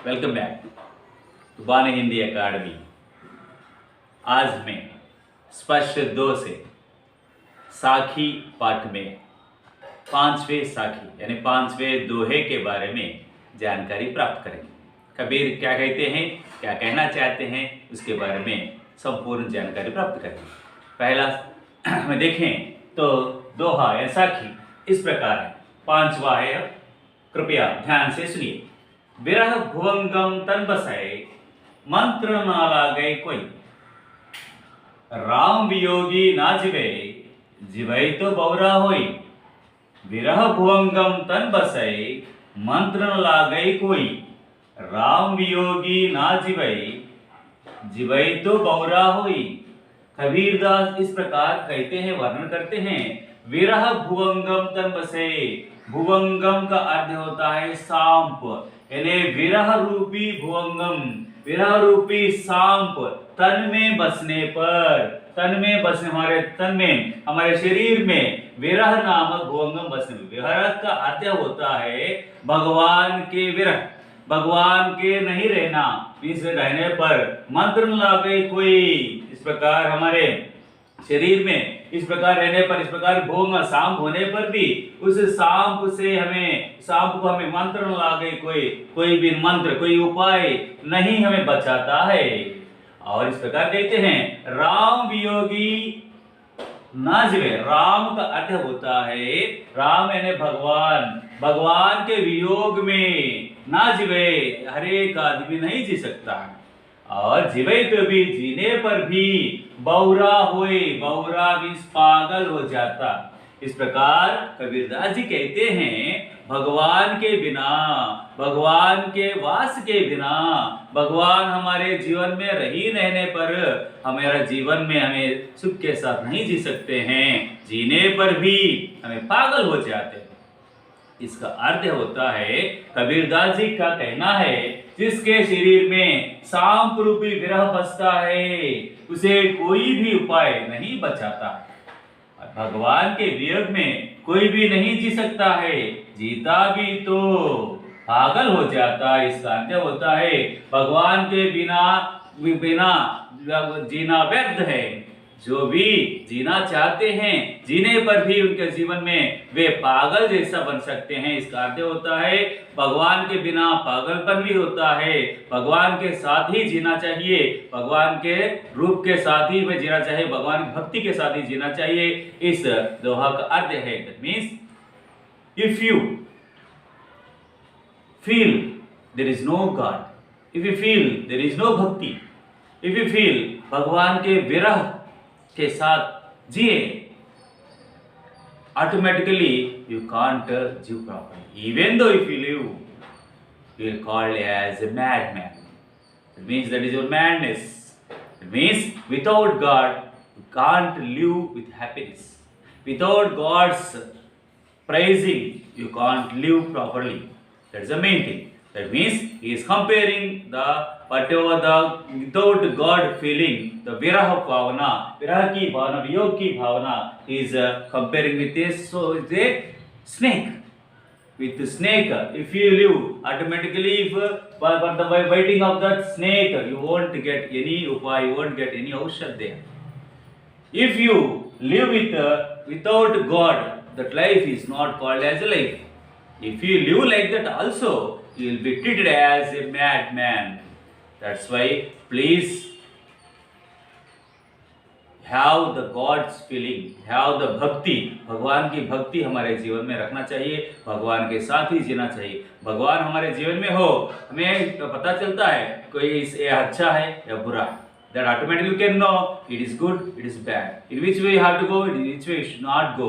Welcome back to बानी Hindi academy. आज मैं स्पष्ट 2 से साखी पाठ में 5वें साखी यानी 5वें दोहे के बारे में जानकारी प्राप्त करेंगे। कबीर क्या कहते हैं, क्या कहना चाहते हैं, उसके बारे में संपूर्ण जानकारी प्राप्त करेंगे। पहला में देखें तो दोहा या साखी इस प्रकार है। 5वां है, कृपया ध्यान से सुनिए। विरह भुवंगम तन बसाए, मंत्र ना लागे कोई। राम वियोगी ना जिवे, जिवै तो बौरा होई। विरह भुवंगम तन बसाए, मंत्र न लागे कोई। राम वियोगी ना जिवै, जिवै तो बौरा होई। कबीरदास इस प्रकार कहते हैं, वर्णन करते हैं। विरह भुवंगम तन बसे। भुवंगम का अर्थ होता है सांप, यानी विरह रूपी भुवंगम, विरह रूपी सांप तन में बसने पर, तन में बसने, हमारे तन में, हमारे शरीर में विरह नामक भुवंगम बसने में। विरह का अर्थ होता है भगवान के विरह, भगवान के नहीं रहना, इस रहने पर मंत्र न लागे कोई। इस प्रकार हमारे शरीर में इस प्रकार रहने पर, इस प्रकार भोंग सांप होने पर भी उस सांप से हमें, सांप को हमें मंत्र न लागे कोई भी मंत्र, कोई उपाय नहीं हमें बचाता है। और इस प्रकार कहते हैं राम वियोगी ना जिवे। राम का अर्थ होता है, राम यानी भगवान, भगवान के वियोग में ना जिवे, हर एक आदमी नहीं जी सकता। और जिवे तो भी, जीने पर भी बौरा होए, बौरा मीन्स पागल हो जाता। इस प्रकार कबीरदास जी कहते हैं भगवान के बिना, भगवान के वास के बिना, भगवान हमारे जीवन में रही रहने पर हमारा जीवन में हमें सुख के साथ नहीं जी सकते हैं, जीने पर भी हमें पागल हो जाते हैं। इसका अर्थ होता है, कबीरदास जी का कहना है, जिसके शरीर में सांप रूपी विरह बसता है उसे कोई भी उपाय नहीं बचाता। भगवान के वियोग में कोई भी नहीं जी सकता है, जीता भी तो पागल हो जाता है। इसका अर्थ होता है भगवान के बिना जीना व्यर्थ है। जो भी जीना चाहते हैं, जीने पर भी उनके जीवन में वे पागल जैसा बन सकते हैं। इसका अर्थ होता है भगवान के बिना पागलपन भी होता है, भगवान के साथ ही जीना चाहिए, भगवान के रूप के साथ ही में जीना चाहिए, भगवान की भक्ति के साथ ही जीना चाहिए। इस दोहा का अर्थ है, that means if you feel there is no God, if you feel there is no bhakti, if you feel भगवान के विरह के साथ जिए, automatically you can't live properly. Even though if you live, you are called as a madman. It means that is your madness. It means without God you can't live with happiness. Without God's praising you can't live properly. That's the main thing. That means he is comparing the whatever the without God feeling, the virah bhavana, virah ki bhavana, viyog ki bhavana, he is comparing with this. So it's a snake. With the snake, if you live, automatically if by the biting of that snake, you won't get any upaya, you won't get any aushad there. If you live without God, that life is not called as a life. If you live like that also, you will be treated as a madman. That's why please have the God's feeling, have the bhakti. भगवान की भक्ति हमारे जीवन में रखना चाहिए, भगवान के साथ ही जीना चाहिए। भगवान हमारे जीवन में हो, हमें पता चलता है कोई ये अच्छा है या बुरा है। That automatically you can know it is good, it is bad. In which way you have to go, in which way you should not go.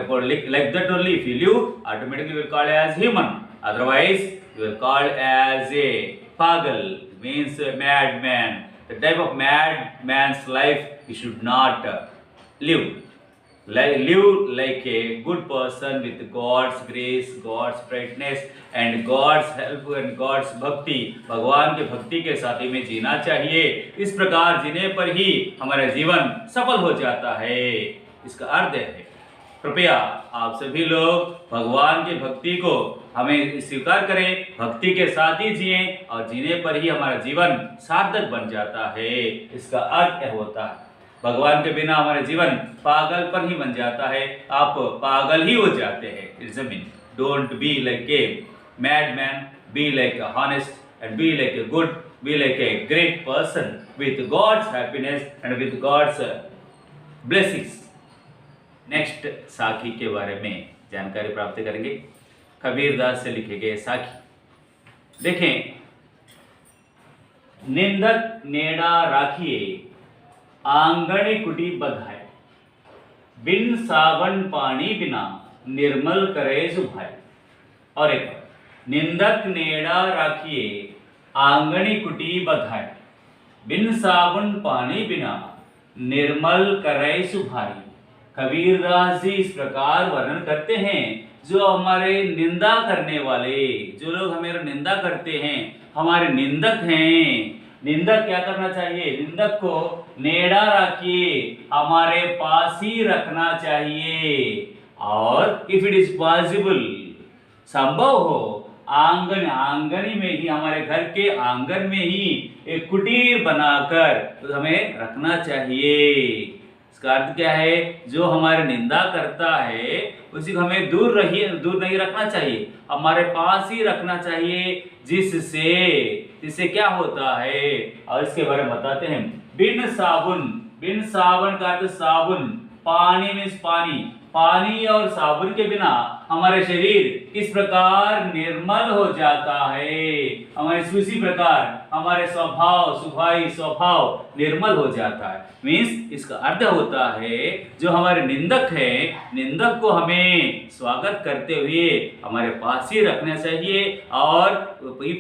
For like that only, if you live, automatically you will call as human. Otherwise, you will call as a pagal, means a madman. The type of madman's life you should not live. Live like a good person with God's grace, God's brightness and God's help and God's भक्ति, भगवान के भक्ति के साथ ही में जीना चाहिए। इस प्रकार जीने पर ही हमारा जीवन सफल हो जाता है। इसका अर्थ है, कृपया आप सभी लोग भगवान की भक्ति को हमें स्वीकार करें, भक्ति के साथ ही जिए और जीने पर ही हमारा जीवन सार्थक बन जाता है। इसका अर्थ यह होता है भगवान के बिना हमारा जीवन पागलपन ही बन जाता है, आप पागल ही हो जाते हैं। It's a mean don't be like a mad man, be like a honest and be like a good, be like a great person with God's happiness and with God's blessings. Next साखी के बारे में जानकारी प्राप्त करेंगे। कबीरदास से लिखे गए साखी देखें। निंदक नेड़ा राखिए आंगन कुटी बधाए, बिन सावन पानी बिना निर्मल करे सुभाए। और एक निंदक नेड़ा राखिए आंगन कुटी बधाए, बिन साबुन पानी बिना निर्मल करे सुभाई। कबीरदास जी इस प्रकार वर्णन करते हैं, जो हमारे निंदा करने वाले, जो लोग हमारे निंदा करते हैं, हमारे निंदक हैं। निंदक क्या करना चाहिए? निंदक को नेड़ा रखिए, हमारे पास ही रखना चाहिए। और इफ इट इज पॉसिबल, संभव हो, आंगन आंगन में ही, हमारे घर के आंगन में ही एक कुटीर बनाकर हमें रखना चाहिए। इसका अर्थ क्या है? जो हमारे निंदा करता है उसी को हमें दूर नहीं रखना चाहिए, हमारे पास ही रखना चाहिए, जिससे क्या होता है और इसके बारे में बताते हैं। बिन साबुन का अर्थ साबुन, पानी मीन्स पानी और साबुन के बिना हमारे शरीर इस प्रकार निर्मल हो जाता है, इसी प्रकार हमारे स्वभाव निर्मल हो जाता है। मीन्स इसका अर्थ होता है, जो हमारे निंदक है, निंदक को हमें स्वागत करते हुए हमारे पास ही रखना चाहिए। और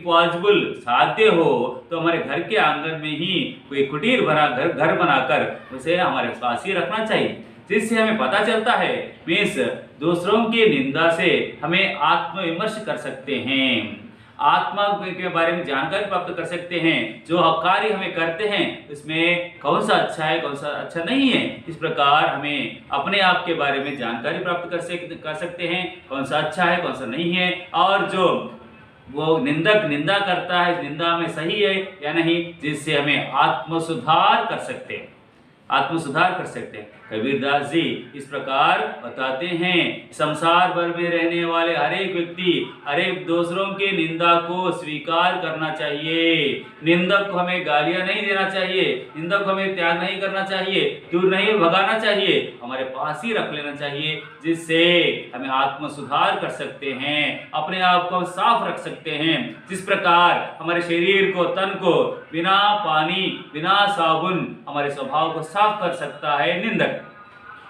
पॉसिबल साध्य हो तो हमारे घर के आंगन में ही कोई कुटीर घर बनाकर उसे हमारे पास ही रखना चाहिए, जिससे हमें पता चलता है मीन्स दूसरों की निंदा से हमें आत्मविमर्श कर सकते हैं, आत्मा के बारे में जानकारी प्राप्त कर सकते हैं। जो कार्य हमें करते हैं उसमें कौन सा अच्छा है, कौन सा अच्छा नहीं है, इस प्रकार हमें अपने आप के बारे में जानकारी प्राप्त कर सकते हैं, कौन सा अच्छा है, कौन सा नहीं है। और जो वो निंदक निंदा करता है, निंदा में सही है या नहीं, जिससे हमें आत्मसुधार कर सकते हैं। कबीरदास जी इस प्रकार बताते हैं, संसार भर में रहने वाले हर एक व्यक्ति हर एक दूसरों की निंदा को स्वीकार करना चाहिए। निंदक को हमें गालियां नहीं देना चाहिए, निंदक को हमें त्याग नहीं करना चाहिए, दूर नहीं भगाना चाहिए, हमारे पास ही रख लेना चाहिए, जिससे हमें आत्म सुधार कर सकते हैं, अपने आप को साफ रख सकते हैं। जिस प्रकार हमारे शरीर को, तन को बिना पानी बिना साबुन हमारे स्वभाव को साफ कर सकता है निंदक,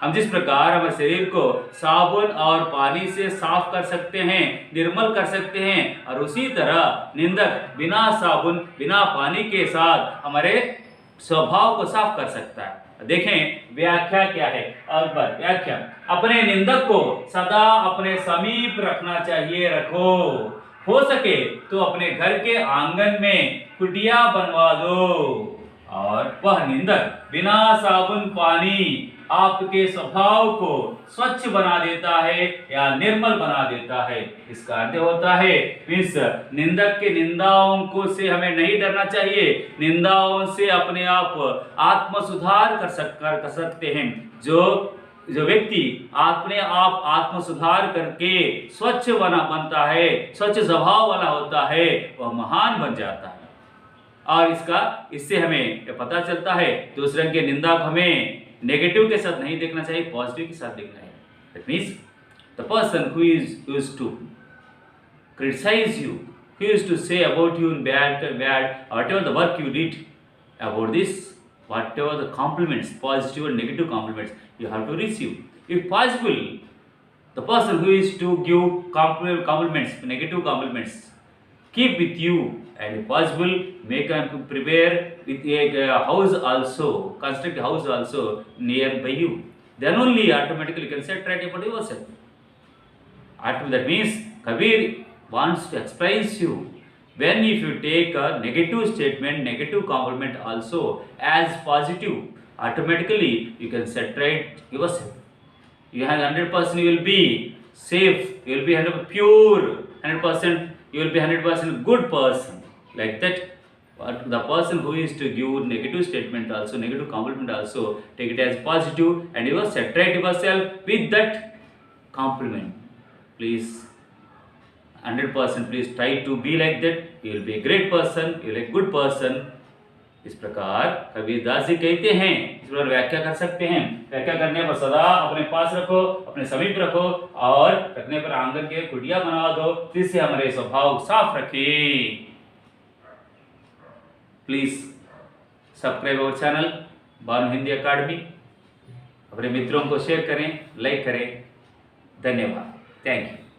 हम जिस प्रकार हमारे शरीर को साबुन और पानी से साफ कर सकते हैं, निर्मल कर सकते हैं, और उसी तरह निंदक बिना साबुन बिना पानी के साथ हमारे स्वभाव को साफ कर सकता है। देखें व्याख्या क्या है। और व्याख्या, अपने निंदक को सदा अपने समीप रखना चाहिए, रखो, हो सके तो अपने घर के आंगन में कुटिया बनवा दो। और वह निंदक बिना साबुन पानी आपके स्वभाव को स्वच्छ बना देता है या निर्मल बना देता है। इसका अर्थ होता है इस निंदक के निंदाओं को से हमें नहीं डरना चाहिए, निंदाओं से अपने आप आत्म सुधार कर सकते हैं। जो व्यक्ति अपने आप आत्म सुधार करके स्वच्छ बनता है, स्वच्छ स्वभाव वाला होता है, वह महान बन जाता है। और इससे हमें पता चलता है दूसरे के निंदा को हमें नेगेटिव के साथ नहीं देखना चाहिए, पॉजिटिव के साथ देखना है। That means the person who is used to criticize you, who used to say about you in bad, whatever the work you did, about this, whatever the compliments, positive and negative compliments, you have to receive. If possible, the person who is to give compliments, negative compliments, keep with you, and if possible, make and prepare with a house also, construct a house also nearby you. Then only automatically you can set right about yourself. That means Kabir wants to express you. When if you take a negative statement, negative compliment also as positive, automatically you can set right yourself. You have 100% you will be safe, you will be 100% pure, 100% you will be 100% good person. Like that, but the person who is to give negative statement also, negative compliment also, take it as positive and you saturate yourself with that compliment. Please 100% please try to be like that. You will be a great person, you will be a good person. इस प्रकार कबीरदास जी कहते हैं, इस पर व्याख्या कर सकते हैं। व्याख्या करने पर सदा अपने पास रखो, अपने समीप रखो और रखने पर आंगन के कुटिया बना दो, जिससे हमारे स्वभाव साफ रखे। Please subscribe our channel Bhanu Hindi academy. अपने मित्रों को शेयर करें, लाइक करें। धन्यवाद। Thank you.